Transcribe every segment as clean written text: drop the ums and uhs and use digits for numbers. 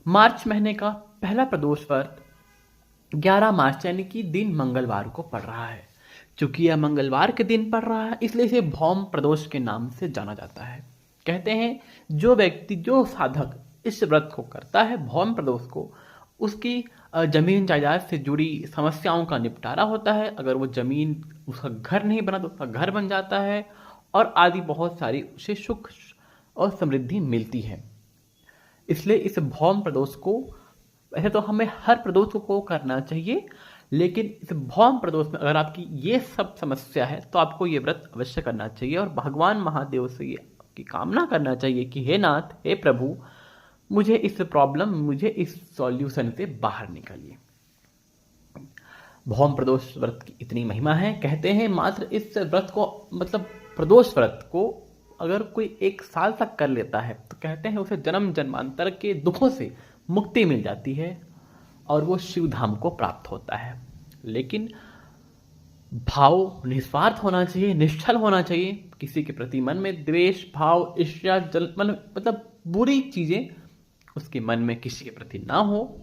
मार्च महीने का पहला प्रदोष व्रत 11 मार्च यानी कि दिन मंगलवार को पड़ रहा है। चूंकि यह मंगलवार के दिन पड़ रहा है इसलिए इसे भौम प्रदोष के नाम से जाना जाता है। कहते हैं जो व्यक्ति जो साधक इस व्रत को करता है भौम प्रदोष को, उसकी जमीन जायदाद से जुड़ी समस्याओं का निपटारा होता है। अगर वो जमीन उसका घर नहीं बना तो उसका घर बन जाता है और आदि बहुत सारी उसे सुख और समृद्धि मिलती है। इसलिए इस भौम प्रदोष को, वैसे तो हमें हर प्रदोष को करना चाहिए, लेकिन इस भौम प्रदोष में अगर आपकी ये सब समस्या है तो आपको ये व्रत अवश्य करना चाहिए और भगवान महादेव से ये की कामना करना चाहिए कि हे नाथ, हे प्रभु, मुझे इस सॉल्यूशन से बाहर निकालिए। भौम प्रदोष व्रत की इतनी महिमा है। कहते हैं मात्र इस व्रत को, मतलब प्रदोष व्रत को अगर कोई 1 साल तक कर लेता है तो कहते हैं उसे जन्म जन्मांतर के दुखों से मुक्ति मिल जाती है और वो शिव धाम को प्राप्त होता है। लेकिन भाव निस्वार्थ होना चाहिए, निश्चल होना चाहिए। किसी के प्रति मन में द्वेष भाव, ईर्ष्या, मतलब बुरी चीजें उसके मन में किसी के प्रति ना हो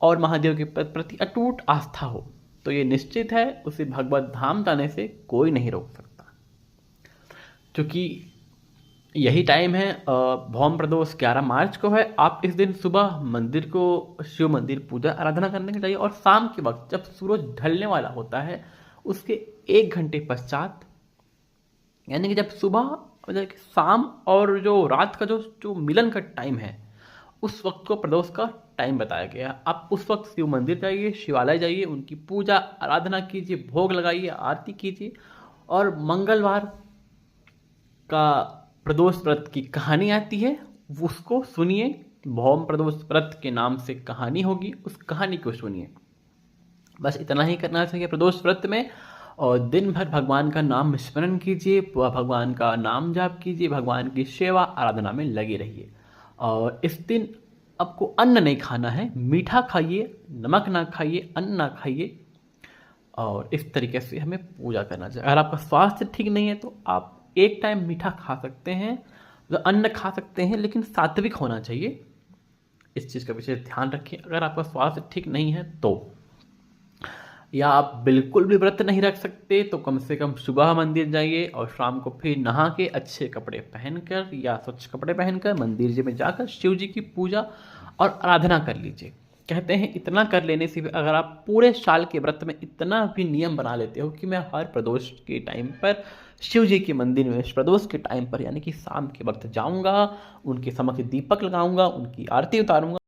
और महादेव के प्रति अटूट आस्था हो, तो ये निश्चित है उसे भगवत धाम जाने से कोई नहीं रोक सकता। क्योंकि यही टाइम है, भौम प्रदोष 11 मार्च को है। आप इस दिन सुबह मंदिर को, शिव मंदिर पूजा आराधना करने के चाहिए और शाम के वक्त जब सूरज ढलने वाला होता है उसके 1 घंटे पश्चात, यानी कि जब सुबह, मतलब कि शाम और जो रात का जो मिलन का टाइम है उस वक्त को प्रदोष का टाइम बताया गया। आप उस वक्त शिव मंदिर जाइए, शिवालय जाइए, उनकी पूजा आराधना कीजिए, भोग लगाइए, आरती कीजिए और मंगलवार का प्रदोष व्रत की कहानी आती है उसको सुनिए। भौम प्रदोष व्रत के नाम से कहानी होगी, उस कहानी को सुनिए। बस इतना ही करना चाहिए प्रदोष व्रत में। और दिन भर भगवान का नाम स्मरण कीजिए, भगवान का नाम जाप कीजिए, भगवान की सेवा आराधना में लगे रहिए। और इस दिन आपको अन्न नहीं खाना है, मीठा खाइए, नमक ना खाइए, अन्न ना खाइए। और इस तरीके से हमें पूजा करना चाहिए। अगर आपका स्वास्थ्य ठीक नहीं है तो आप एक टाइम मीठा खा सकते हैं, तो अन्न खा सकते हैं, लेकिन सात्विक होना चाहिए। इस चीज़ का विशेष ध्यान रखिए। अगर आपका स्वास्थ्य ठीक नहीं है तो, या आप बिल्कुल भी व्रत नहीं रख सकते तो कम से कम सुबह मंदिर जाइए और शाम को फिर नहा के अच्छे कपड़े पहनकर या स्वच्छ कपड़े पहनकर मंदिर जी में जाकर शिव जी की पूजा और आराधना कर लीजिए। कहते हैं इतना कर लेने से भी, अगर आप पूरे साल के व्रत में इतना भी नियम बना लेते हो कि मैं हर प्रदोष के टाइम पर शिव जी के मंदिर में प्रदोष के टाइम पर यानी कि शाम के वक्त जाऊंगा, उनके समक्ष दीपक लगाऊंगा, उनकी आरती उतारूंगा,